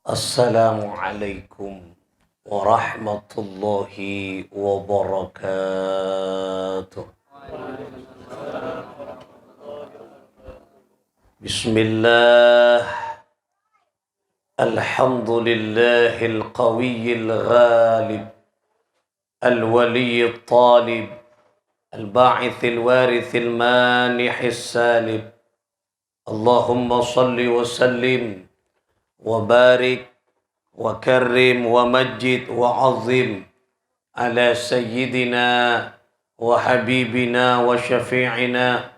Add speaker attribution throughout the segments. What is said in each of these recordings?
Speaker 1: Assalamualaikum warahmatullahi wabarakatuh. Bismillah. Alhamdulillahil qawiyyil ghalib, al-waliyyit talib, al-ba'ithil warithil manihis salib. Allahumma salli wa sallim wa barik wa karrim wa majid wa azim ala sayyidina wa habibina wa syafi'ina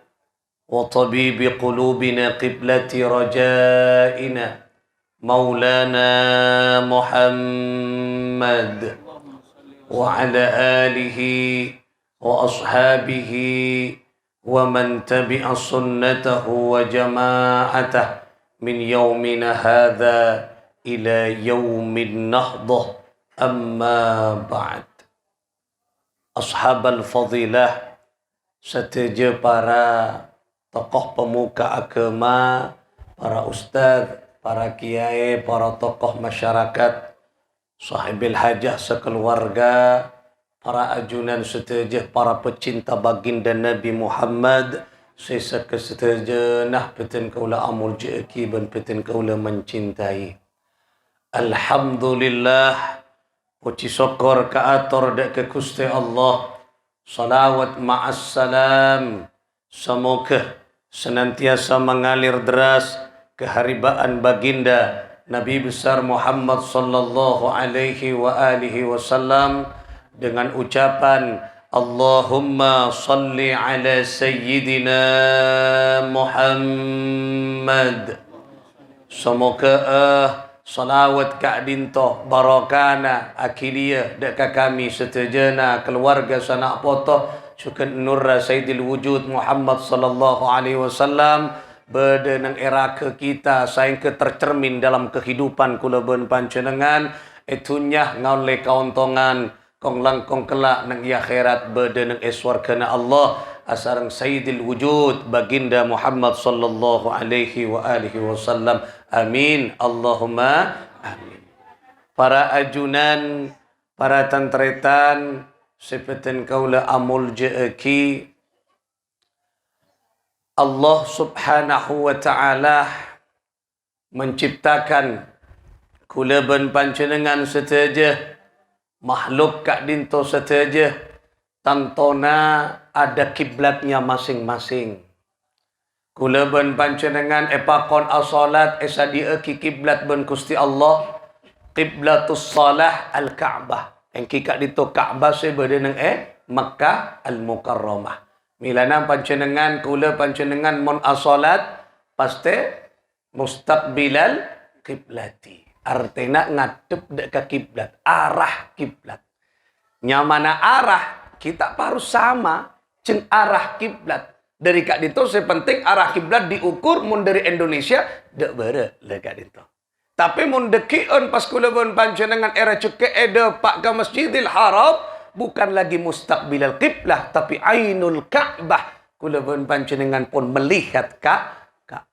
Speaker 1: wa tabibi qulubina qiblati rajaina maulana Muhammad wa ala alihi wa ashabihi wa man tabi'a sunnatahu wa jama'atahu min yaumina hadha ila yaumin nahdah, amma ba'd. Ashabal fadilah, setuju para tokoh pemuka agama, para ustaz, para kiai, para tokoh masyarakat, sahibil hajah sekeluarga, para ajunan setuju, para pecinta baginda Nabi Muhammad, sesa kesetujenah peten kaula amul jeki ben peten kaula mencintai. Alhamdulillah, puji syukur kaatur dak ke Gusti Allah. Salawat ma'as salam, semoga senantiasa mengalir deras keharibaan baginda Nabi besar Muhammad sallallahu alaihi wa alihi wasallam dengan ucapan Allahumma salli ala sayyidina Muhammad. Semoga salawat ka dinto barakana akilia dekat kami setejana keluarga sanak poto syukur nurra sayyidil wujud Muhammad sallallahu alaihi wasallam berdenang era ke kita sayang ke tercermin dalam kehidupan kula ben panjenengan etunya ngaun le kauntongan kong langkong kelak nang akhirat berdenang eswargana Allah asarang sayyidil wujud baginda Muhammad sallallahu alaihi wa alihi wasallam. Amin. Allahumma amin. Para ajunan, para tantretan, seperti kaula amul jeeki, Allah subhanahu wa ta'ala menciptakan kula ben panjenengan seteja makhluk kak dinto seteja tantona ada kiblatnya masing-masing. Kula ben panjenengan epakon as-salat esadia ki kiblat ben Gusti Allah, qiblatus salah al-Ka'bah. Engki kak dito Ka'bah se berdeneng Makkah al-Mukarramah. Milana panjenengan kula panjenengan mon as-salat paste mustaqbilal kiblati. Artinya ngadep dek ke kiblat, arah kiblat. Nyamana arah kita harus sama ceng arah kiblat. Dari kak dito sepenting arah kiblat diukur mun dari Indonesia dek bere le kak dito. Tapi mun dekion pas kula bon panjenengan era ceke ede pak ke Masjidil Haram bukan lagi mustaqbilal qiblah tapi ainul Ka'bah. Kula bon panjenengan pun melihat Ka'bah.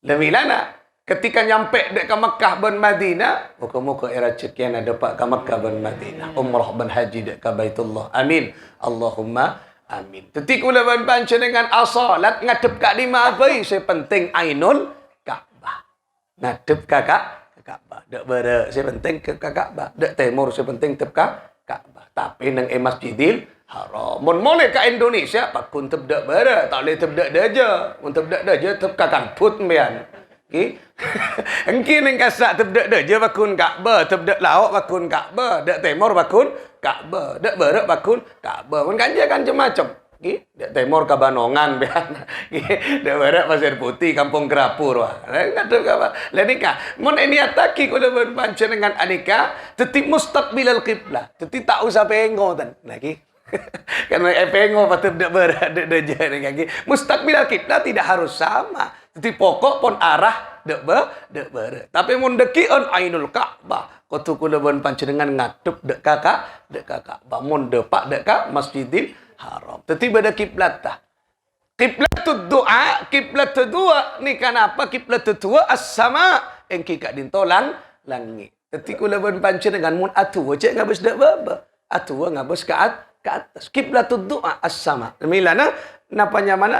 Speaker 1: Lemilana ketika nyampe dek ke Makkah ben Madinah, muka-muka era cekian ada pak ke Makkah ben Madinah, umrah ben haji dek ke Baitullah. Amin. Allahumma amin. Ketika kula ben panjenengan as-salat ngadep ka lima bayi sepenting ainul Ka'bah. Ngadep ka Ka'bah. Dak bere sepenting ke Ka'bah. Dak timur sepenting tep ka Ka'bah. Tapi nang Masjidil Haram. Mun mole ka Indonesia pakun tep dak bere, tak le tep dak daja. Mun tep dak daja tep ka Kangput mbian. Ki. Engki ning kasak tep dak daja pakun Ka'bah, tep dak laok pakun Ka'bah, dak timur pakun Ka'bah, dak barat bakun Ka'bah. Mun kanja kan macam-macam. Ki, dak timur ka Banongan bean. Ki, dak barat Pasir Putih, Kampung Kerapur wah. Ngadep ka. Lah nika, mun ini ataki kula ben panjenengan anika, tetip mustaqbilal qiblah. Tetip tak usah pengo tan. Nah ki. Karena pengo patut dak barat dak daja nika ki. Mustaqbilal qiblah tidak harus sama. Tetip pokok pun arah dak barat. Tapi mun dekion ainul Ka'bah. Kotu kula bon panjenengan ngadep dek kakak bangun depak dek Masjidil Haram. Tiba ada kiblat tah. Kiblatud doa, kiblat kedua ni kenapa kiblat kedua as-sama engki kak dintolang langit. Tetapi kula pun panjenengan mun atu cek ngabes dak baba. Atu ngabes ke atas. Kiblatud du'a as-sama. Milana napanya mana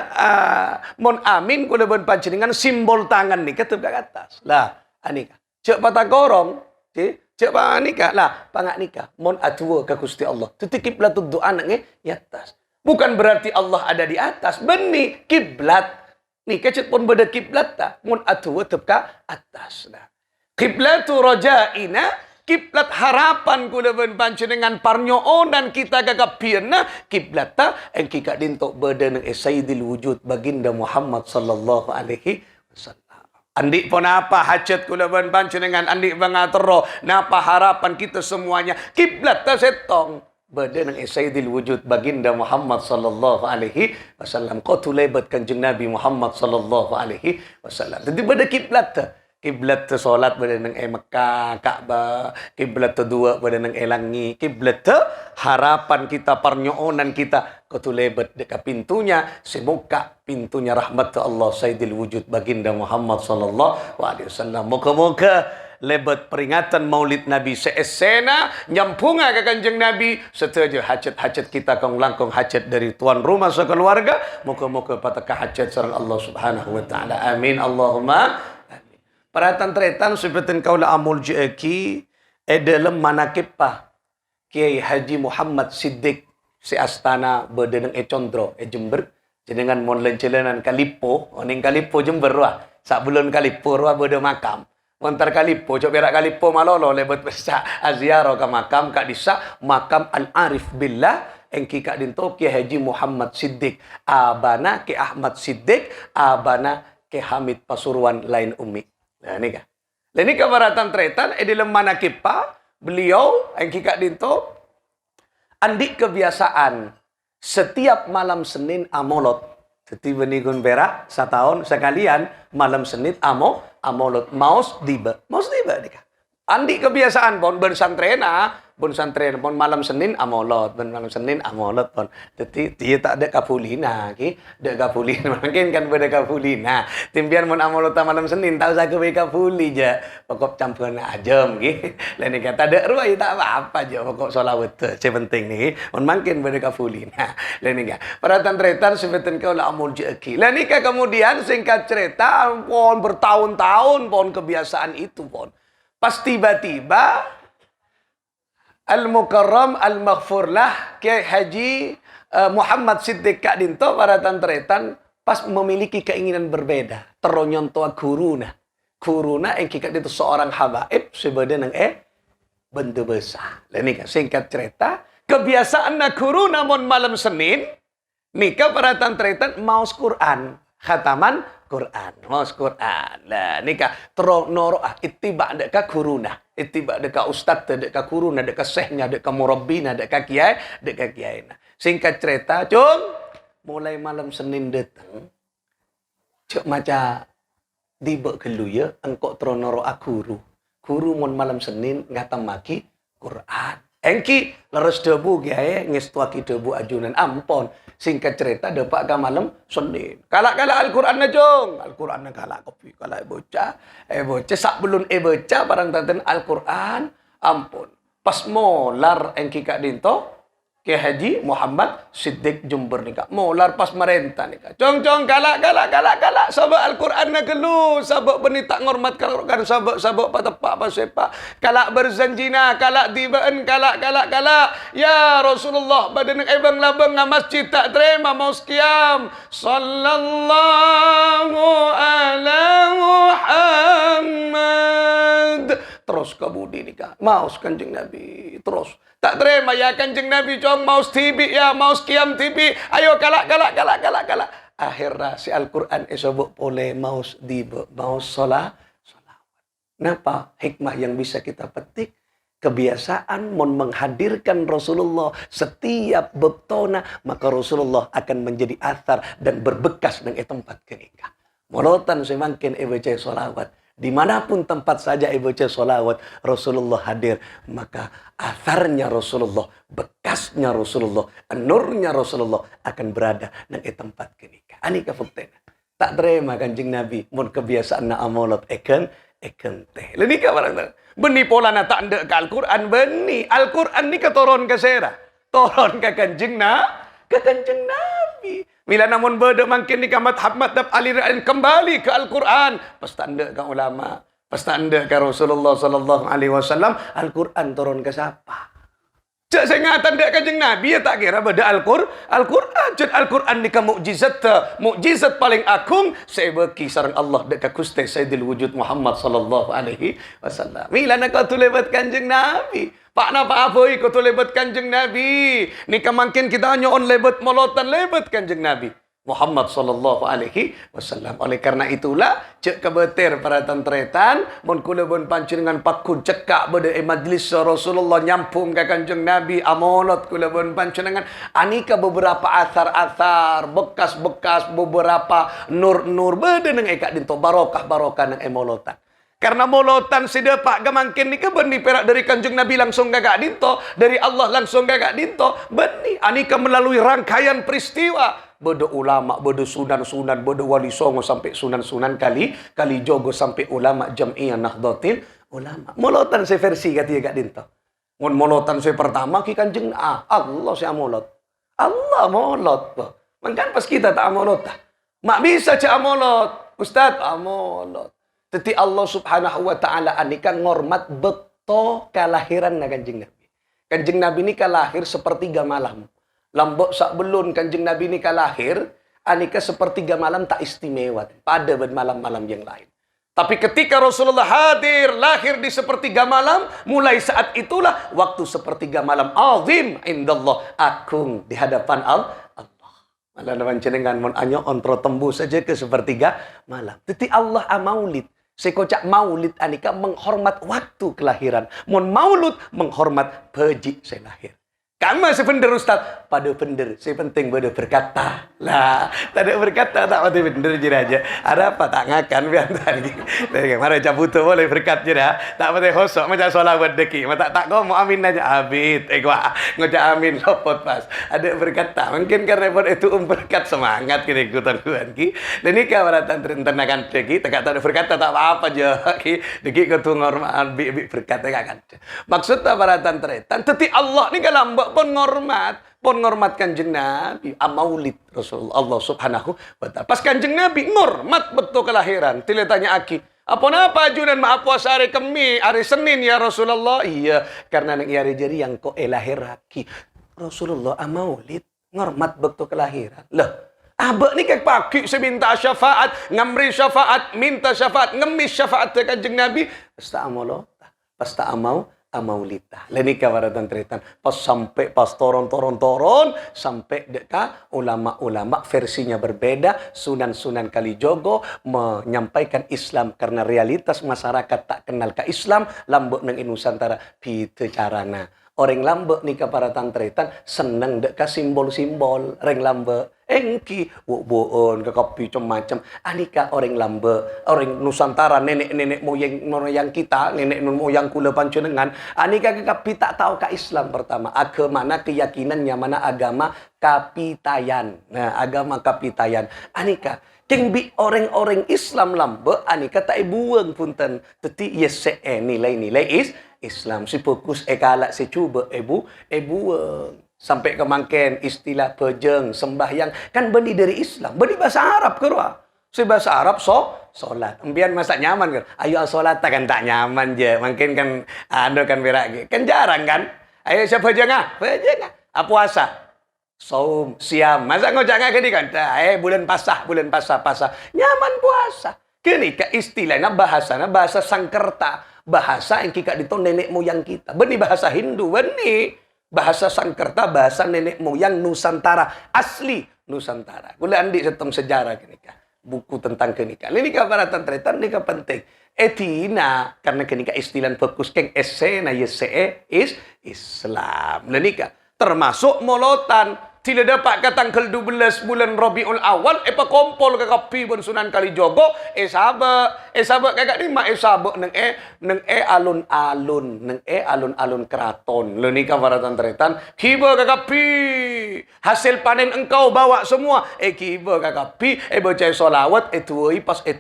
Speaker 1: mun amin kula pun panjenengan simbol tangan ni ketep ke atas. Lah anika. Cek patah gorong, cek pa nikah lah, pangak nikah. Mun atu ka Gusti Allah. Tetapi kiblatud du'a nang di atas. Bukan berarti Allah ada di atas. Benih kiblat. Ni kecet pun beda kiblat tak. Mun atu tetap ke atas. Nah. Kiblatu raja'ina. Kiblat harapan kula ben panjenengan parnyoonan kita kagapieuna kiblat ta engki ka dintok beda nang sayyidil wujud baginda Muhammad sallallahu alaihi wasallam. Andi pun apa hajat kula ben panjenengan andi bangatero napa harapan kita semuanya kiblat ta setong beda nang sayyidil wujud baginda Muhammad sallallahu alaihi wasallam qatulebat kanjeng Nabi Muhammad sallallahu alaihi wasallam. Jadi beda kiblat ta. Kiblat tu solat pada nang Mekah, Kaabah. Kiblat tu dua pada nang langi. Kiblat tu harapan kita, parnyoonan kita. Kau tu lebat dekat pintunya. Semoga pintunya rahmat tu Allah Sayyidil Wujud baginda Muhammad sallallahu alaihi wasallam. Moga-moga lebat peringatan Maulid Nabi seesena nyampunga ke kanjeng Nabi setuju hajat-hajat kita kong langkong hajat dari tuan rumah sekeluarga. Moga-moga pataka hajat sareng Allah Subhanahu wa taala. Amin Allahumma. Perhatian tretan seperti kaulah amul jeki dalam manakib pa Kiai Haji Muhammad Siddiq si Astana berdenang Condro Jember jenengan mon lencelenan Kalipo oning Kalipo Jember wah sak bulan Kalipo wah berde makam montar Kalipo cok berak Kalipo malolo lebet besa aziaro ka makam kak disa makam Al Arif Billah engki kak dinto Kiai Haji Muhammad Siddiq abana Ki Ahmad Siddiq abana Ki Hamid Pasuruan lain umi. Nah, ini kan. Ini keberatan tretan dalam manakib beliau yang kikak dinto andik kebiasaan setiap malam Senin amolot. Setiap nigun berak setahun sekalian malam Senin amolot maus tiba nikah. Andik kebiasaan pon bersantrena pun santren pun malam Senin amolot pon. Jadi dia tak ada kapulina ki, ada kapulina mungkin kan pada kapulina. Timpian mun amolot malam Senin tahu saya ke kapuli je. Pokok campuran ajam ki. Lain kata ada ruai tak apa-apa je pokok solawat tu. Penting ni mun mungkin pada kapulina. Lain kan. Pada tantretan sebeten kau lah amul jeki. Lain kan kemudian singkat cerita pon bertahun-tahun pon kebiasaan itu pon. Pas tiba-tiba Al-Mukarram Al-Maghfurlah Kiai Haji Muhammad Siddiq Kak Dinto para tantretan pas memiliki keinginan berbeda. Teronyonto guruna yang Kak Dinto seorang habaib sebeda nang benda besar. Ini kan singkat cerita kebiasaan guruna mon malam Senin nikah para tantretan maus Quran khataman Quran, maus Quran. Lah nikah noro ittiba deka guruna, ittiba deka ustaz, deka guruna, deka syekhnya, deka murabbina, deka kiai. Singkat cerita, cung, mulai malam Senin datang, cuk maca tiba gelu ya, engkau noro guru mon malam Senin ngatamaki Quran. Engki leres debu kiai ngestuaki debu ajunan ampon. Singkat cerita dapat ke malam Senin. Kalak-kalak Al-Quran na jong. Al-Quran na kalak kopi. Kalak bocah. Bocah sak belum baca barang tanten Al-Quran. Ampun. Pas molar engki kak dinto. Kiai Haji Muhammad Siddiq Jember nikah. Molar pas merentah nikah. Cong kalak. Sabak Al-Quran na gelu. Sabak benih tak ngormat kan. Sabak patepak pasepak. Kalak berzanjina. Kalak tibaan. Kalak. Ya Rasulullah. Badan ebang labang nga masjid tak terima mau sekiam. Sallallahu ala Muhammad. Terus kabudi nikah. Maus kanjeng Nabi. Terus. Tak terima ya kanjeng Nabi cong maus tibi ya maus kiam tibi. Ayo kalak. Akhirnya si Al-Quran esobok boleh maus dibe. Maus solawat. Napa hikmah yang bisa kita petik? Kebiasaan menghadirkan Rasulullah setiap bektona maka Rasulullah akan menjadi athar dan berbekas dengan tempat kenikah. Molotan semakin baca solawat. Dimanapun tempat saja baca solawat Rasulullah hadir maka atharnya Rasulullah, bekasnya Rasulullah, nurnya Rasulullah akan berada dengan tempat kenikah. Ani kafuktena. Tak terima kanjeng Nabi mun kebiasaan na amolot eken teh. Lenika barang Beni pola na tak ndak ke Al-Quran. Beni. Al-Quran ni keturun ke serah. Turun ke kanjeng ke kanjeng Nabi. Bila namun beda makin ni kamat hamad aliran kembali ke Al-Quran. Pasti ndak ke ulama. Pasti ndak ke Rasulullah sallallahu alaihi wasallam. Al-Quran turun ke siapa? Cak saya ngatan dak kanjeng Nabi ya tak kira beda Al-Quran. Cak Al-Quran ni ka mukjizat paling agung saya bagi sareng Allah dak ka Gusti Sayyidil Wujud Muhammad sallallahu alaihi wasallam. Mila nak kau lebat kanjeng Nabi. Pak napa apa kau lebat kanjeng Nabi. Ni ka makin kita hanya on lebat molotan lebat kanjeng Nabi Muhammad sallallahu alaihi wasallam. Oleh karena itulah cek kebetir para tantretan mun kula pun panjenengan pakun cekak bede majlis Rasulullah nyampung ka kanjeng Nabi amolot kula pun panjenengan anika beberapa asar-asar bekas-bekas beberapa nur-nur bede nang eka dinto barokah-barokah nang emolotan. Karena molotan sedepak gamangkin ni benih perak dari kanjeng Nabi langsung gagak dinto, dari Allah langsung gagak dinto, benih anika melalui rangkaian peristiwa. Bodo ulama, bodo sunan-sunan, bodo wali songo sampai sunan-sunan kali jogo sampai ulama Jam'iyah Nahdlatul Ulama. Molotan saya versi kata gak dinto. Mun molotan saya pertama ki kanjeng Allah saya molot. Allah molot. Mangkan pas kita tak molot. Mak bisa cak molot. Ustaz molot. Teti Allah subhanahu wa ta'ala anika ngormat beto kelahiran na kanjeng Nabi. Kanjeng Nabi ni kalahir sepertiga malam. Lambok sak belun kanjeng Nabi ni kalahir, anika sepertiga malam tak istimewa. Pada malam-malam yang lain. Tapi ketika Rasulullah hadir, lahir di sepertiga malam, mulai saat itulah waktu sepertiga malam azim indallah, agung di hadapan Allah. Malah naman cenengan mon anyo ontro tembus saja ke sepertiga malam. Teti Allah maulid. Sekocak maulid anika menghormat waktu kelahiran. Mon maulud menghormat peji saya lahir. Kamu sebenar Ustaz, pada benar. Saya penting pada berkata. Lah, tak ada berkata tak pada benar je aja. Ada apa tak ngakan biar tadi. Dari kemarin cabut tu boleh berkat je dah. Tak pada khosok macam solat buat deki. Tak kau mau amin aja abid. Gua ngocak amin lopot pas. Ada berkata. Mungkin karena pun itu berkat semangat kini ikutan kuan ki. Dan ni kau beratan tenakan deki. Tak ada berkata tak apa je ki. Deki kau tu normal berkata kan. Maksudnya beratan teretan. Teti Allah ni kalau pun ngormat kanjeng Nabi maulid Rasulullah Allah subhanahu wa ta'ala. Pas kanjeng Nabi ngormat betul kelahiran. Tila tanya aki, apa napa ajunan maaf puasa hari Kemi, hari Senin ya Rasulullah? Iya, karena nang hari jari yang kau lahir aki. Rasulullah maulid ngormat betul kelahiran. Lah, abak ni kek pagi saya minta syafaat, ngamri syafaat, minta syafaat, ngemis syafaat ke kanjeng Nabi. Pasta amolota, pasta maulita. Leni kawaratan tretan. Pas sampai pas toron sampai deka ulama-ulama versinya berbeda. Sunan-sunan Kalijogo menyampaikan Islam karena realitas masyarakat tak kenal ke Islam. Lambok nang Nusantara pite carana. Orang lambek ni kawaratan tretan seneng deka simbol-simbol. Orang lambek engki buon ke kopi macam anika orang lambe orang Nusantara nenek moyang kita nenek moyang kula panjenengan anika ke kapi tak tahu ke Islam pertama agama mana keyakinannya mana agama kapitayan agama kapitayan anika kengbi orang-orang Islam lambe anika tak buang punten teti yese nilai-nilai Islam si fokus ekala si cuba buang sampai kemangken istilah pejeng sembahyang kan benih dari Islam benih bahasa Arab kerua si bahasa Arab solat embian masa nyaman kan ayo solat kan tak nyaman je mungkin kan ando kan berak kan jarang kan ayo siapa pejeng puasa saum siam masa ngojak gini kan bulan pasah nyaman puasa kini ke istilahnya bahasa Sangkerta bahasa yang kita ditong nenek moyang kita benih bahasa Hindu benih bahasa Sangkerta, bahasa nenek moyang Nusantara. Asli Nusantara. Kula andi setong sejarah kenika. Buku tentang kenika. Ini kabaratan tretan, ini penting. Etina, karena kenika istilah fokus keng ese na yese is Islam. Lenika termasuk molotan. Tidak dapat ke tanggal 12 bulan Rabiul Awal, kompol ke kapi pun Sunan Kalijogo, sabak kakak ni mak sabak neng alun-alun keraton. Lo ni kabaratan tretan, kiba ke kapi. Hasil panen engkau bawa semua. Kiba ke kapi, bocah solawat, tuai pas ke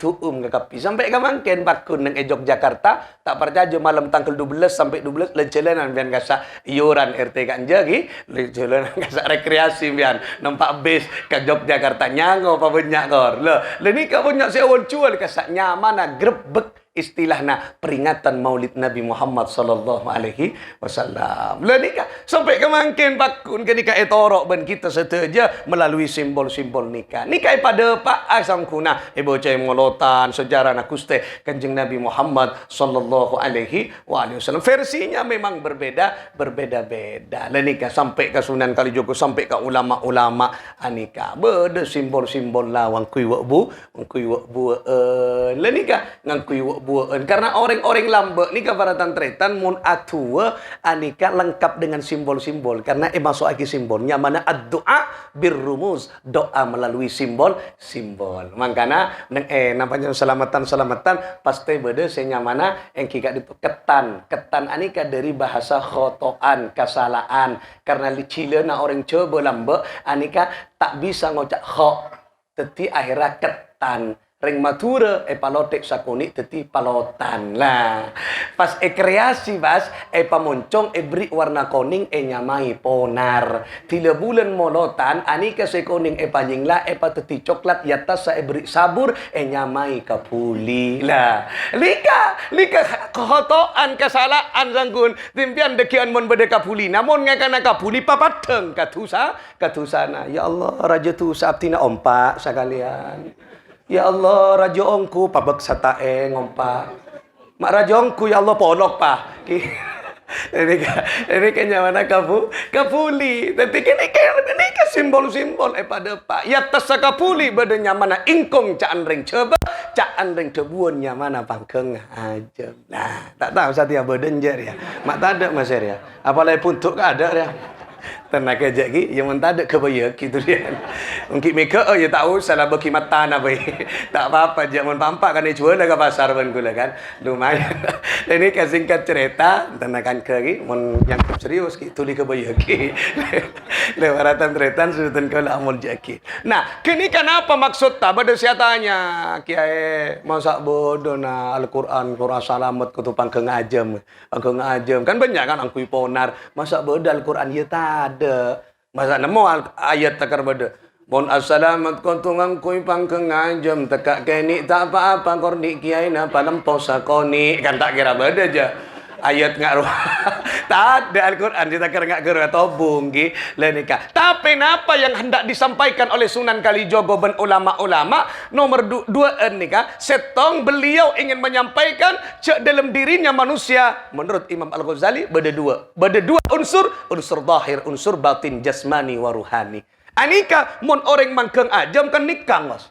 Speaker 1: kapi. Sampai ke mangken bakun neng Yogyakarta, tak percaya malam tanggal 12 sampai 12 lencelenan bian kasa iuran RT ganja ki, lencelenan kasa rekreasi bian nampak base ke Yogyakarta nyango apa banyak kor. Le ni ka banyak sewan cual kasa nyaman grebek istilahna peringatan Maulid Nabi Muhammad sallallahu alaihi wasallam. Le ni ka sampai ke mangken bakun ke nikah etorok ben kita seteja melalui simbol-simbol nikah. Nikah pada pak asam kuna bocah molotan sejarah nakuste Kanjeng Nabi Muhammad sallallahu alaihi wasallam. Versinya memang berbeda-beda. Le nikah sampai ke Sunan Kalijogo, sampai ke ulama-ulama anika. Beda simbol-simbol lawang kui wak bu le nikah ngang kui wak buan. Karena orang-orang lambe ni kabaratan tretan mun atua anika lengkap dengan simbol-simbol. Karena masuk lagi simbolnya mana ad-doa birrumuz, doa melalui simbol-simbol. Makanya namanya selamatan pasti beda senya mana yang kika ketan anika dari bahasa khotoan, kesalahan. Karena licilena orang coba lambe anika tak bisa ngocak kho, teti akhirnya ketan. Ring matura palotek sakuni teti palotan lah. Pas kreasi bas pamoncong beri warna kuning nyamai ponar. Tila bulan molotan ani ke sekoning panjingla teti coklat yatas beri sabur nyamai kapuli lah. Lika kehotoan kesalahan sangkun timpian dekian mon bede kapuli. Namun ngakana kapuli papateng katusana. Ya Allah raja tu sabtina ompak sekalian. Ya Allah, raja ongku pabak satae ngompak. Mak raja ongku ya Allah polok pa. Ini kan mana kapuli. Tapi ini kan simbol-simbol pada pak. Ya tasa kapuli badanya mana ingkong caan ring coba, caan ring tebuan mana pangkeng aja. Nah, tak tahu satia badenjer ya. Mak tak ada mas ya. Apalagi puntuk ada ya. Tenaga jagi yang mentada kebaya gitu dia. Mungkin mereka ya tahu salah berkimat tanah baik. Tak apa-apa jangan pampak kan jual ke pasar pun gula kan. Lumayan. Ini kan singkat cerita tenakan ke yang serius gitu di kebaya ki. Lewaratan tretan sudah kalau amul jaki. Nah, kini kenapa maksud tak pada siatanya kiai masak bodoh na Al-Qur'an salamet kutupang kengajam. Kengajam kan banyak kan angkui ponar masak bodoh Al-Qur'an ya ada. Masa nemu ayat takar beda. Mon assalamat kontungang kuy pangkeng ngajam tekak keni tak apa-apa kordi kiai na palempau sakoni kan tak kira beda aja. Ayat ngak ruh. Tak ada Al-Quran kita kira ngak kira tobung gi lenika. Tapi apa yang hendak disampaikan oleh Sunan Kalijogo ben ulama-ulama nomor dua nika setong beliau ingin menyampaikan cek dalam dirinya manusia menurut Imam Al-Ghazali beda dua unsur zahir, unsur batin, jasmani wa ruhani. Anika mon orang mangkeng ajam kan nikang mas.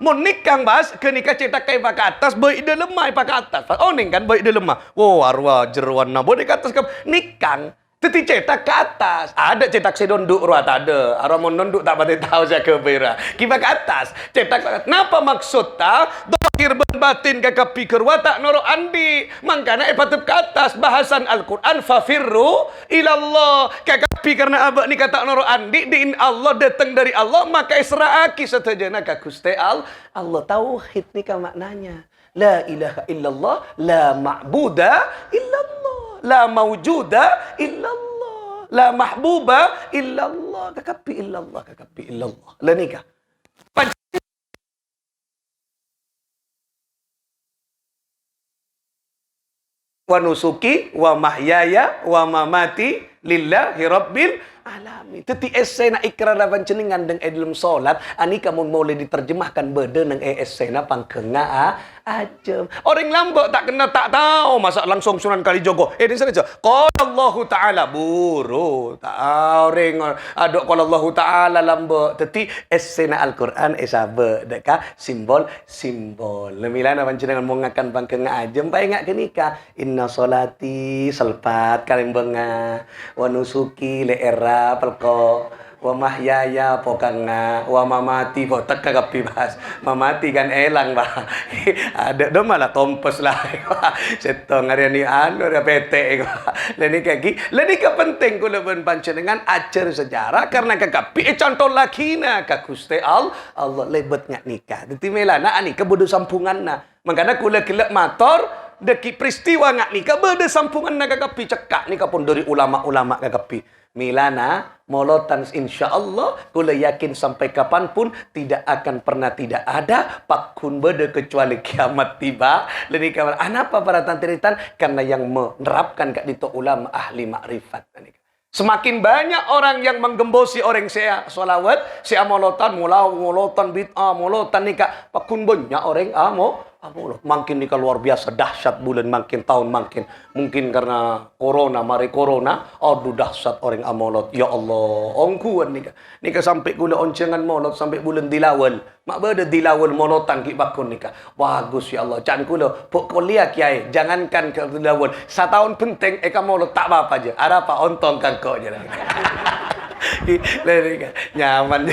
Speaker 1: Mon nikang bas ke nikah cetak kai ke atas baik de lemah ke atas. Ning kan baik de lemah. Arwah jeruan na boleh ke atas ke nikang. Teti cetak ke atas. Ada cetak sedonduk ruat ada. Arwah mon nonduk tak patut tahu saya ke bera. Kiba ke atas. Cetak ke atas. Napa maksud ta? Dohir batin ke pikir watak noro andi. Mangkana patut ke atas bahasan Al-Quran fafirru ilallah. Kakapi karena abak ni kata noro andi diin Allah datang dari Allah maka israaki setajana ka Gusti Allah tauhid ni ka maknanya. La ilaha illallah, la ma'buda illallah, la mawjuda illallah, la mahbuba illallah, kakapi illallah. La nikah. Wa nusuki wa mahyaya wa mamati lillahi rabbil alamin. Teti esena ikrar lawan cenengan deng dalam salat ani kamu boleh diterjemahkan beda nang esena pangkenga ajem. Orang lambok tak kena tak tahu masa langsung Sunan Kalijogo. Di sana aja. Qala Allahu taala buru. Tak orang adok qala Allahu taala lambok teti esena Al-Qur'an esabe deka simbol. Lemilana panjenengan mongakan pangkenga ajem bae ngak kenika. Inna sholati salpat kalimbenga wa nusuki le era pelko Wa mahyaya pokang wa mamati po kagapi bahas. Mamati kan elang bah. Ada do malah tompes lah. Setong hari ni anu ada pete. Leni kaki. Leni ka penting kula ben panjenengan ajar sejarah karena kagapi contoh lakina ka Gusti Allah lebet ngak nikah. Dadi melana ani kebudu sampunganna. Makana kula kelak mator deki peristiwa ngak nikah beda sampungan na kagapi cekak nikah pun dari ulama-ulama kagapi. Milana molotan insyaallah kula yakin sampai kapanpun tidak akan pernah tidak ada pakun beda kecuali kiamat tiba. Leni kamar anapa para tantiritan karena yang menerapkan kak dito ulama ahli makrifat. Semakin banyak orang yang menggembosi orang saya solawat, saya molotan molotan bid'ah, molotan nikah pakun banyak orang makin nikah luar biasa dahsyat bulan makin tahun makin mungkin karena corona mari corona aduh dahsyat orang amolot ya Allah ongkuan nikah sampai gula oncengan molot sampai bulan dilawal mak beda dilawal molotan ki bakun nikah bagus ya Allah can kula pok kuliah kiai jangankan ke dilawal setahun penting eka molot tak apa aja ada apa ontong kangko je nyaman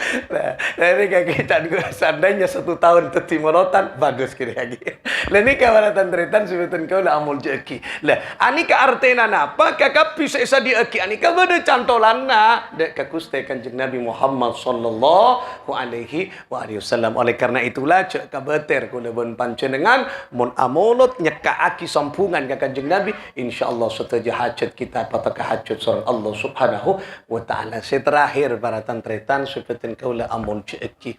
Speaker 1: Nah, ini kita seandainya 1 tahun itu timolotan bagus kira lagi. Lah ni kawaratan tretan sebetulnya kau lah amul jeki. Lah ani ka artena napa kakapi sesa di eki ani ka beda cantolanna dek ka Gusti Kanjeng Nabi Muhammad sallallahu alaihi wasallam. Oleh karena itulah cek ka beter kula bon panjenengan mun amolot nyekaaki sampungan ka Kanjeng Nabi insyaallah seteja hajat kita pataka hajat surang Allah Subhanahu wa taala. Terakhir para tantretan sebetulnya kau lah amul jeki.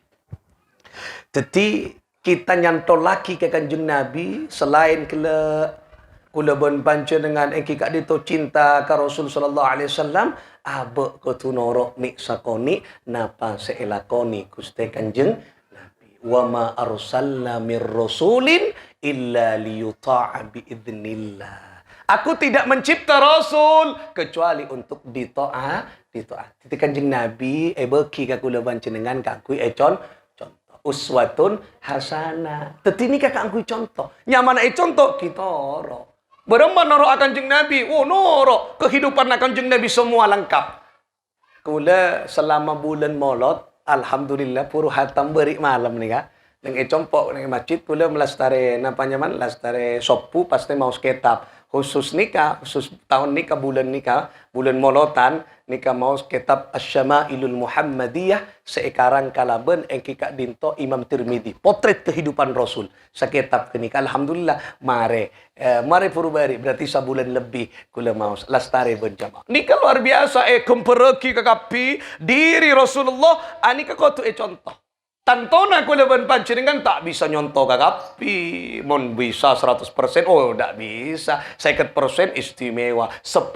Speaker 1: Teti kita nyantol lagi ke Kanjeng Nabi selain kula bon panjenengan engki kak dito cinta ka Rasul sallallahu alaihi wasallam abe ko tunoro mi sakoni napa seelakoni Gusti Kanjeng Nabi wa ma arsalna mir rasulin illa liyuta'a bi idznillah. Aku tidak mencipta rasul kecuali untuk ditaati. Titi Kanjeng Nabi beki ka kula panjenengan kakui uswatun hasanah. Teti ni kakak angkui contoh. Nyamana contoh kita oro. Beremban noro akan jeng Nabi. Oh noro. Kehidupan akan jeng Nabi semua lengkap. Kula selama bulan molot. Alhamdulillah puru hatam beri malam ni kak. Neng compok neng masjid kula melastare napa nyaman lastare sopu pasti mau kitab. Khusus nikah, khusus tahun nikah, bulan molotan, nikah mau kitab Asy-Syama'ilul Muhammadiyah seekarang kalaben engki kak dinto Imam Tirmidzi. Potret kehidupan Rasul. Sakitab kenikah alhamdulillah mare purubari berarti sabulan lebih kula mau lastare berjamaah. Nikah luar biasa kempereki kakapi diri Rasulullah ani kakotu contoh. Tantona kula ban panjenengan tak bisa nyontoh kakapi. Mon bisa 100%, oh tak bisa. 50% istimewa. 10%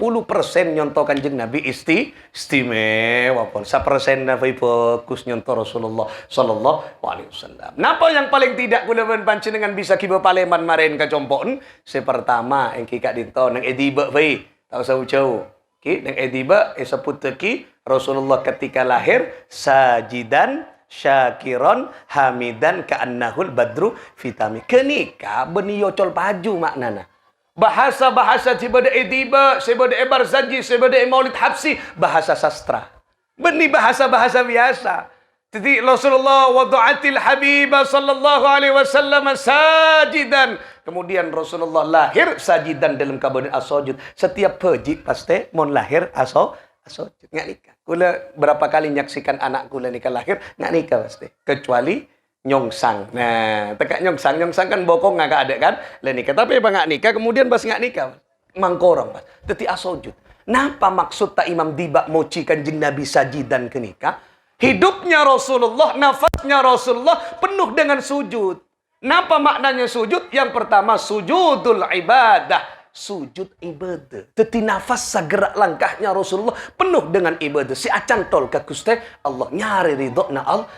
Speaker 1: nyontoh Kanjeng Nabi istimewa pun. 1% na fokus nyontoh Rasulullah sallallahu alaihi wasallam. Napa yang paling tidak kula ban panjenengan bisa kiba paleman maren ka compon? Pertama engki kak dinto nang ediba fai. Tahu jauh. Ki nang ediba sebut ki Rasulullah ketika lahir sajidan syakiron hamidan ka'annahul badru fitami. Kenika beniyocol paju maknana. Bahasa-bahasa sibada ediba, sibada ebar zanji, sibada maulid habsi, bahasa sastra. Beni bahasa-bahasa biasa. Jadi Rasulullah wadu'atil habibah sallallahu alaihi wasallam sajidan. Kemudian Rasulullah lahir sajidan dalam kabarin as-sujud. Setiap pejik pasti mon lahir as-sujud. Nggak nikah. Kula berapa kali nyaksikan anak kula nikah lahir, nggak nikah pasti. Kecuali nyongsang. Nah, tekak nyongsang kan bokong nggak ada kan? Lah nikah. Tapi apa nggak nikah, kemudian pas nggak nikah. Mangkorong pas. Teti asojud. Napa maksud tak Imam Diba moci Kanjeng Nabi sajidan ke nikah? Hidupnya Rasulullah, nafasnya Rasulullah penuh dengan sujud. Napa maknanya sujud? Yang pertama sujudul ibadah. Sujud ibadah. Teti nafas sagerak langkahnya Rasulullah penuh dengan ibadah. Si acantol ke Gusti Allah nyari ridho'na Allah.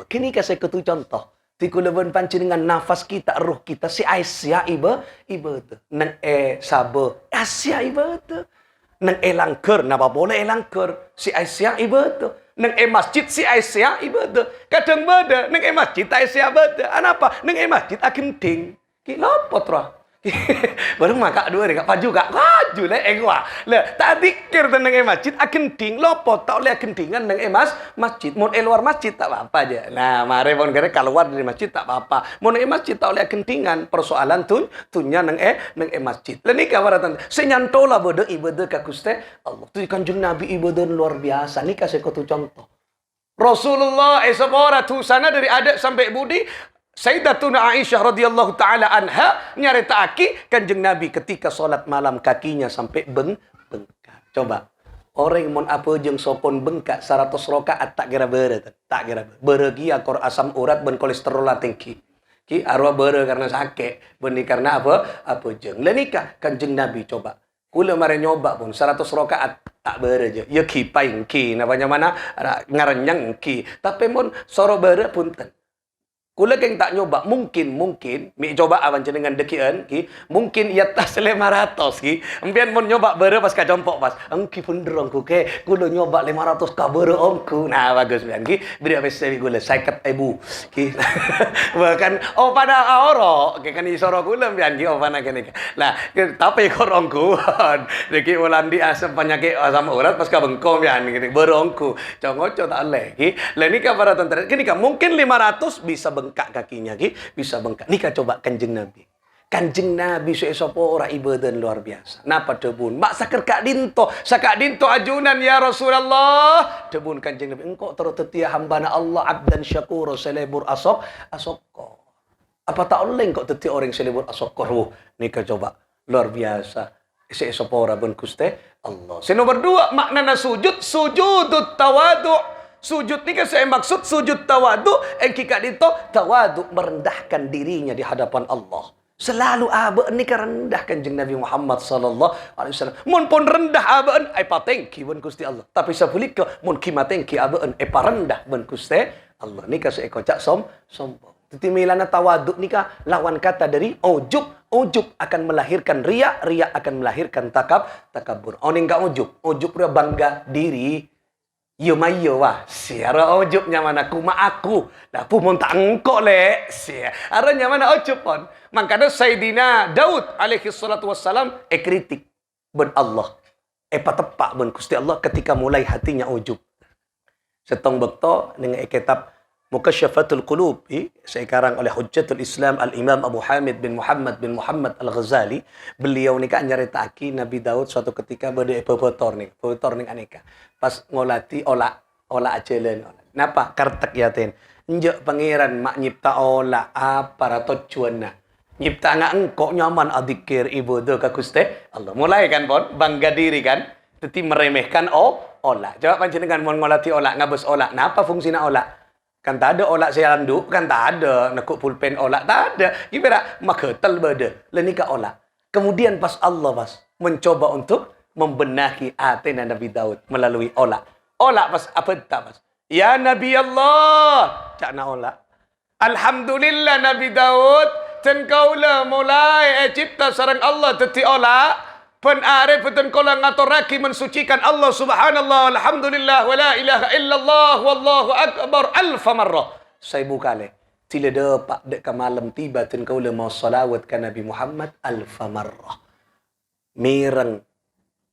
Speaker 1: Kini saya ketu contoh. Ti kula ben panjenengan nafas kita, ruh kita si Aisyah ibadah. Nang sabe Aisyah ibadah. Nang langker napa boleh langker si Aisyah ibadah. Nang masjid si Aisyah ibadah. Kadang beda nang masjid Aisyah ibadah. Anapa? Nang masjid akim ding. Ki napa tra? Baru makak dua ni, kak paju kak paju lah gua. Lah tak dikir tentang masjid akan ting lopo tak oleh kentingan nang masjid. Mun luar masjid tak apa-apa aja. Nah, mare pun kira keluar dari masjid tak apa-apa. Mun masjid tak oleh kentingan. Persoalan tunya nang masjid. Lah ni kabaratan senyantola bodo ibadah ka Gusti Allah. Tu Kanjeng Nabi ibadah luar biasa. Ni kasih kau tu contoh. Rasulullah sepora tu sana dari adat sampai budi. Sayyidatuna Aisyah radhiyallahu taala anha nyaritaake Kanjeng Nabi ketika solat malam kakinya sampai bengkak. Coba orang mon apa jeung sopon bengkak 100 rakaat tak kira beure tak kira beregi akor asam urat ben kolesterol tinggi. Ki arwah beure karena sakit, benih karena apa jeung. Lah nikah Kanjeng Nabi coba. Kula mare nyoba pun 100 rakaat tak beure je. Ya ki paing ki namanya mana ngarenyang ki. Tapi mon soro beure punten. Kula keng tak nyoba, mungkin, mi coba awan dengan dekian, ki, mungkin ia tas 500, ki, empian mon nyoba bere pas kacompok pas, engki penderong ku ke, kula nyoba 500 ka bere omku, nah bagus pian, ki, beri apa sih kula, 50.000, ki, bahkan, oh pada oro, ki kan isoro kula pian, ki, oh pada kene, lah, tapi korongku, deki ulandi asam penyakit asam urat pas kabengko pian, ki, bere omku, congoco tak leh, ki, lah ni para tentara, kini mungkin 500 bisa bengkak kakinya, bisa bengkak. Nika coba Kanjeng Nabi. Kanjeng Nabi sesopo ora ibadah luar biasa. Napa debun? Mak sakar sakak dinto ajunan ya Rasulullah. Debun Kanjeng Nabi. Engkau terus tetia hambana Allah abdan syakuro selebur asokko. Apa tak oleh engkau tetia orang selebur asokko? Nika coba luar biasa. Sesopo ora ben Gusti Allah. Nomor 2 maknana sujudut tawadu. Sujud ni kan saya maksud sujud tawadu. Engkika dito tawadu merendahkan dirinya di hadapan Allah. Selalu abaan ni kan rendah Kanjeng Nabi Muhammad sallallahu alaihi wasallam. Mun pun rendah abaan ai patengki ben Gusti Allah. Tapi sapulik mun kimatengki abaan ai parendah ben Gusti Allah. Ni ka saya kocak sombong. Titimilana tawadu ni ka lawan kata dari ujub. Ujub akan melahirkan riya, riya akan melahirkan takabur. Oning ka ujub. Ujub dia bangga diri. Yo mayo wah, siara ujubnya mana kuma aku. Dah pun tak engkau le. Aranya mana ujub pun. Makanya Sayyidina Daud alaihi salatu wassalam kritik ben Allah. Patepak ben Gusti Allah ketika mulai hatinya ujub. Setong bekto dengan kitab Mukasyafatul Qulub sekarang oleh Hujjatul Islam Al-Imam Abu Hamid bin Muhammad Al-Ghazali. Beliau ni kan nyaritaki Nabi Daud suatu ketika berde pepotor ning aneka. Pas ngolati ola acelen. Napa kartek yatin. Njek pangeran mak nyipta ola apa tujuanna. Nyipta nga engkau nyaman adikir ibadah ka Gusti Allah. Mulai kan pon bangga diri kan. Teti meremehkan ola. Coba panjenengan mon ngolati ola ngabes ola. Napa fungsina ola? Kan tak ada olak saya landuk, kan tak ada. Nekuk pulpen olak, tak ada. Gimana? Maketal beda. Lenika olak. Kemudian pas Allah mencoba untuk membenahi hati Nabi Daud melalui olak. Olak pas apa tak pas? Ya Nabi Allah. Cak na olak. Alhamdulillah Nabi Daud. Dan kaulah mulai cipta sarang Allah teti olak. Penarif dan kolang ngatoraki mensucikan Allah subhanallah alhamdulillah wa la ilaha illallah wallahu akbar alfa marrah. Saya buka le. Tila dapat dek ke malam tiba dan kau mau salawat ke Nabi Muhammad alfa marrah. Mireng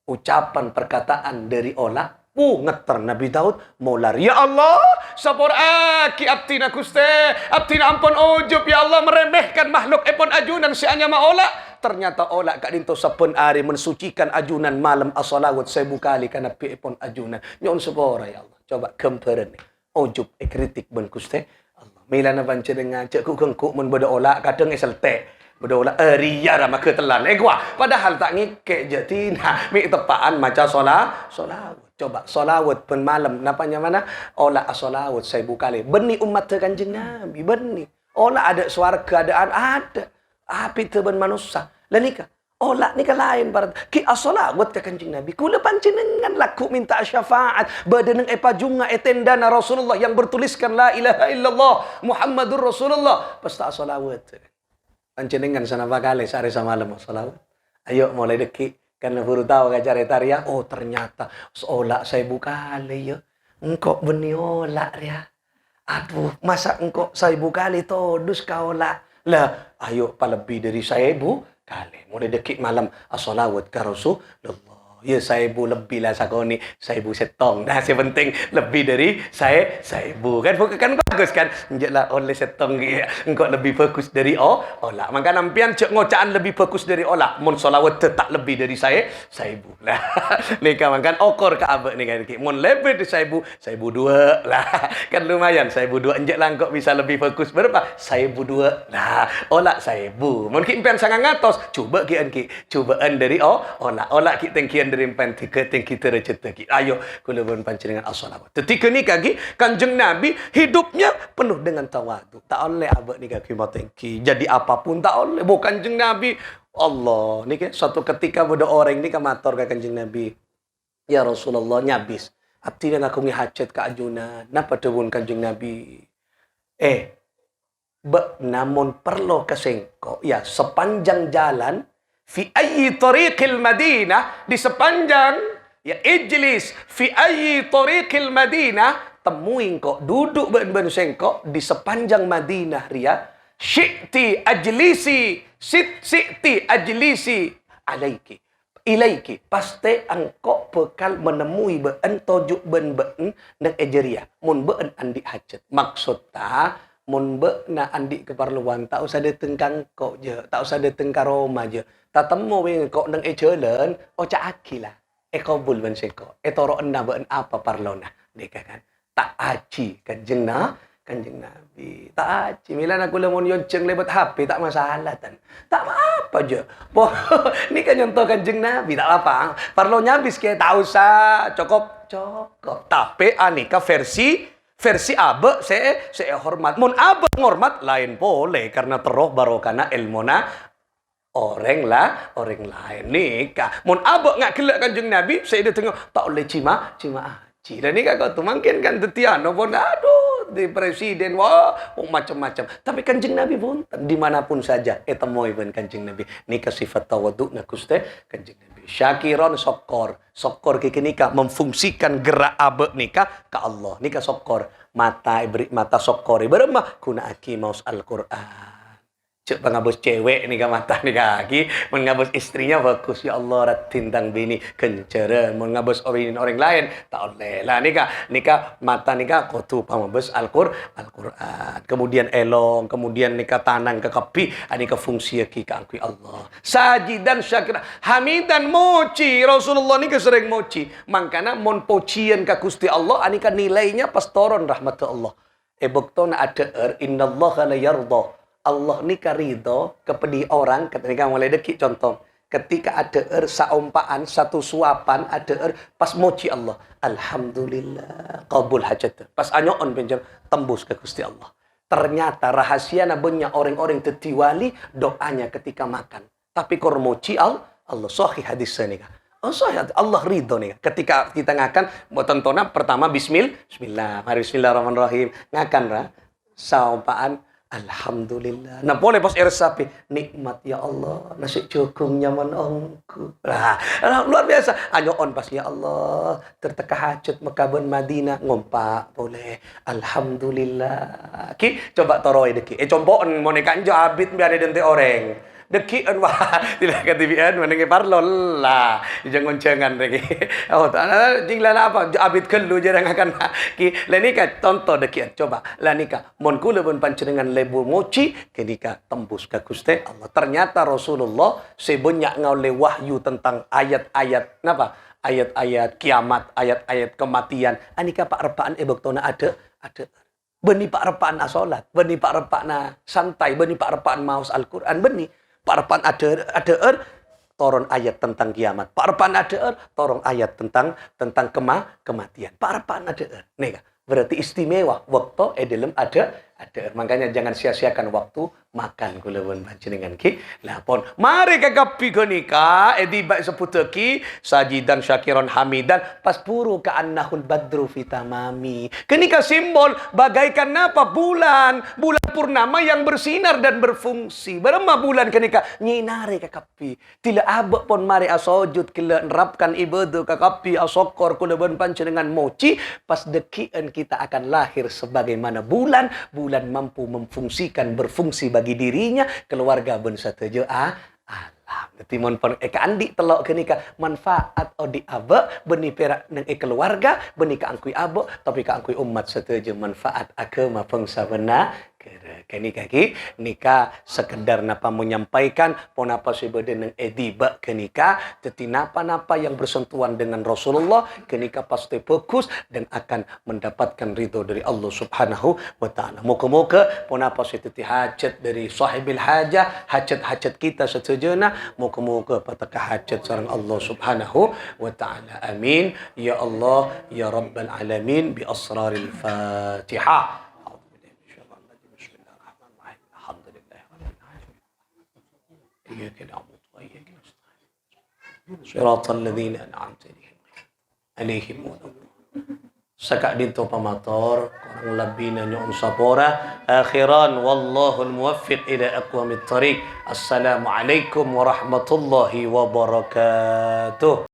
Speaker 1: ucapan perkataan dari olah. Ngeter Nabi Daud mau lari. Ya Allah, sapor aki abtina kuste. Abtina ampun ujub ya Allah meremehkan makhluk epon ajunan si anya maola. Ternyata olah kak dinto saben ari mensucikan ajunan malam as-salawat 1000 kali kana epon ajunan. Nyon sepora ya Allah. Coba kemperen ujub kritik ben kuste Allah. Milana panjenengan cek ku kengku mun bodo olah kadang eselte. Bodo olah riya ra make telan. Gua padahal tak ngike jatina mi tepaan maca salawat. Coba solawat pun malam napanya mana olah solawat 1000 kali beni umat Kanjeng Nabi beni olah ada suara keadaan ada api teben manusia lanika olah nika lain barat ki asolawat ke Kanjeng Nabi kula panjenengan laku minta syafaat badaneng pajunga tendana Rasulullah yang bertuliskan la ilaha illallah Muhammadur Rasulullah pasta solawat panjenengan sanapa kali sehari samalam solawat ayo mulai deki. Karena baru tahu kacaretaria, oh ternyata seolah saya buka ya. Engkau beni olak ya. Aduh, masa engkau saya buka todus kau lah. Lah, ayo lebih dari 1000 kali. Mulai dekik malam as-salawat ka Rasulullah. Ya, 1000 lebih lah sakoni, 1000 setong. Dah, yang penting lebih dari 1000. Kan kan bagus kan? Enjaklah oleh setong gitu. Engkau lebih fokus dari olah. Maka nampian cek ngocaan lebih fokus dari olah. Mun solawat tetap lebih dari 1000 lah. Ni kan makan okor ke abek ni kan. Mun lebih dari 1000, 1002 lah. Kan lumayan 1002. Enjaklah engkau bisa lebih fokus berapa? 1002 lah. Olah 1000. Mun kimpian sangat ngatos, cuba kian ki. Cubaan dari olah. Olah ki tengkian dari pantika kita receta ki. Ayo kula pun panjenengan as-salawat. Ketika ni kaki Kanjeng Nabi hidupnya penuh dengan tawadu. Tak oleh abek ni kaki matengki. Jadi apapun tak oleh. Bukan Kanjeng Nabi. Allah ni ke suatu ketika ada orang ni kamator ke Kanjeng Nabi. Ya Rasulullah nyabis. Abdi dan aku ngihajat ke ajunan. Napa dewun Kanjeng Nabi? Namun perlu kesengko. Ya sepanjang jalan fi ayyi tariqil Madinah, di sepanjang ya ijlis fi ayyi tariqil Madinah, temuin kok duduk ben sengkok di sepanjang Madinah ria, syi'ti ajlisi alaiki ilaiki, pasti engkau bekal menemui ben tojuk ben nak ejeria mun ben andi hajat. Maksud ta mun na andi keperluan tak usah dateng kangkok je, tak usah dateng ka Roma je. Tak temu wing kok nang ejelen, cak akilah. Kabul ben seko. Toro ena ben apa parlona. Deka kan. Tak aji Kanjeng Nabi. Tak aji. Mila nak kula mun yonceng lebet HP tak masalah tan. Tak apa je. Boh, ni kan contoh Kanjeng Nabi tak apa. Parlo nyabis ke tak usah cukup. Tapi anika versi abe saya hormat. Mun abe ngormat lain boleh karena teroh barokana ilmuna orang lain nikah. Mun abak ngak kelak Kanjeng Nabi, saya dia tengok tak boleh cima aji. Dan nikah kau tu mungkin kan tetiano pun aduh di presiden macam-macam. Tapi Kanjeng Nabi pun dimanapun saja temui pun Kanjeng Nabi. Nikah sifat tawaduk nak kuste Kanjeng Nabi. Syakiron sokor ke nikah memfungsikan gerak abak nikah ke Allah. Nikah sokor mata sokor beremah kuna aki maus Al-Qur'an. Cuk pengabus cewek ni kan mata ni kaki, mengabus istrinya bagus ya Allah tintang bini kenceren, mengabus orang lain tak boleh lah nikah mata nikah kotu pengabus Al-Qur'an, kemudian elong, kemudian nikah tanang ke kapi, nikah fungsi ki kangkui Allah. Sajidan syakira, hamidan moci Rasulullah ni sering moci, makana mon pocian ka Gusti Allah anika nilainya pas turun rahmat Allah. Bektona ada innallaha la yarda. Allah ni ridho kepada orang ketika mulai dekik contoh ketika ada saumpaan satu suapan ada pas moci Allah alhamdulillah qabul hajat pas anyoon penjam tembus ke Gusti Allah. Ternyata rahasia banyak orang-orang tetiwali doanya ketika makan tapi kor moci Allah sahih hadis ni kan. Sahih Allah ridho nih ketika kita ngakan buat tontonan pertama bismillah mari bismillahirrahmanirrahim ngakan saumpaan alhamdulillah. Nah boleh pas irsapi nikmat ya Allah nasi cukup nyaman ongku. Luar biasa. Anyoon pas ya Allah terteka hajat Mekah Madinah ngompak boleh. Alhamdulillah. Ki coba toroi deki. Compoen mau nekan jo abit biar ada dente orang. Deki wah tidak katibian menengi parlol lah jangan lagi jinglah apa abit kelu jarang akan ki lenika contoh deki coba lanika mon kula pun panjenengan lebu moci kenika tembus ke Gusti Allah. Ternyata Rasulullah sebanyak ngaule wahyu tentang ayat-ayat napa ayat-ayat kiamat ayat-ayat kematian anika pak repaan bektona ada beni pak repaan salat beni pak repaan santai beni pak repaan maus Al-Qur'an beni Parpan ada turun ayat tentang kiamat. Parpan ada turun ayat tentang kematian. Parpan ada. Nih, berarti istimewa waktu dalam ada. Makanya jangan sia-siakan waktu makan kulawan panjenengan ki. Lapon mari kagapi kenika ediba seputeki sajidan syakiron hamidan pas puru ka annahul badru fitamami. Kenika simbol bagaikan apa bulan purnama yang bersinar dan berfungsi. Berema bulan kenika nyinare kagapi. Tila abak pon mari asojud kila nerapkan ibadah kagapi asokor kulawan panjenengan moci pas dekian kita akan lahir sebagaimana bulan mampu berfungsi bagi dirinya, keluarga ben satejo Alah, nanti mon pon eka andik telok ke nikah manfaat odi aba beni perak nang keluarga beni ka angkui aba tapi ka angkui umat setuju manfaat agama bangsa benar kini kaki nikah sekedar napa menyampaikan pon apa sebeda nang ediba ke nikah teti napa yang bersentuhan dengan Rasulullah ke nikah pasti fokus dan akan mendapatkan ridho dari Allah Subhanahu wa taala. Moga-moga pon apa teti hajat dari sahibil hajah hajat kita setujuna moga-moga pataka hajat sareng Allah Subhanahu wa taala. Amin ya Allah ya rabbal alamin bi asraril Fatihah. إياك نعبد وإياك نستعين صراط الذين أنعمت عليهم Sakak dinto pamator kurang lebih nanya sapora akhiran wallahul muwaffiq ila aqwamit thariq. Assalamualaikum warahmatullahi wabarakatuh.